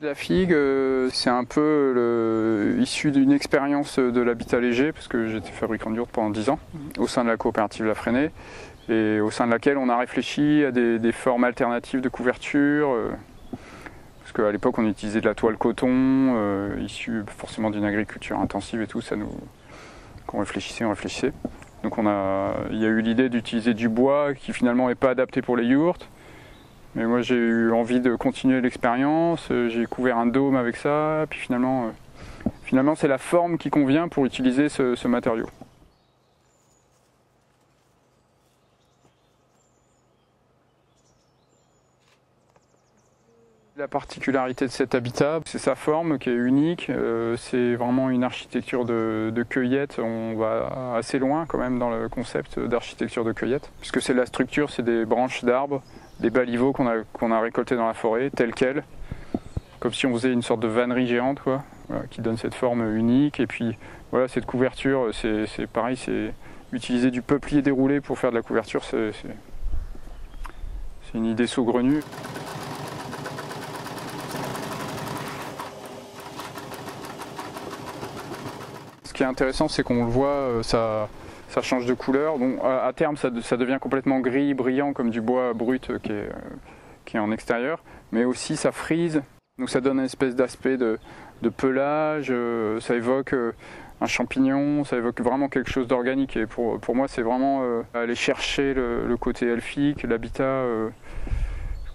La figue, c'est un peu issu d'une expérience de l'habitat léger, parce que j'étais fabricant de yurts pendant 10 ans, au sein de la coopérative La Fresnay, et au sein de laquelle on a réfléchi à des formes alternatives de couverture, parce qu'à l'époque on utilisait de la toile coton, issue forcément d'une agriculture intensive et tout, qu'on réfléchissait, Donc il y a eu l'idée d'utiliser du bois qui finalement n'est pas adapté pour les yourts. Mais moi j'ai eu envie de continuer l'expérience, j'ai couvert un dôme avec ça, puis finalement c'est la forme qui convient pour utiliser ce matériau. La particularité de cet habitat, c'est sa forme qui est unique, c'est vraiment une architecture de cueillette, on va assez loin quand même dans le concept d'architecture de cueillette, puisque c'est la structure, c'est des branches d'arbres, des baliveaux qu'on a récoltés dans la forêt, tels quels, comme si on faisait une sorte de vannerie géante, quoi, voilà, qui donne cette forme unique. Et puis voilà, cette couverture, c'est pareil, c'est utiliser du peuplier déroulé pour faire de la couverture, c'est une idée saugrenue. Ce qui est intéressant, c'est qu'on le voit, ça change de couleur. Bon, à terme, ça devient complètement gris, brillant, comme du bois brut qui est en extérieur. Mais aussi, ça frise. Donc ça donne une espèce d'aspect de pelage. Ça évoque un champignon. Ça évoque vraiment quelque chose d'organique. Et pour moi, c'est vraiment aller chercher le côté elfique, l'habitat, le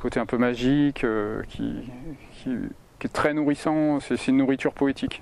côté un peu magique, qui est très nourrissant. C'est une nourriture poétique.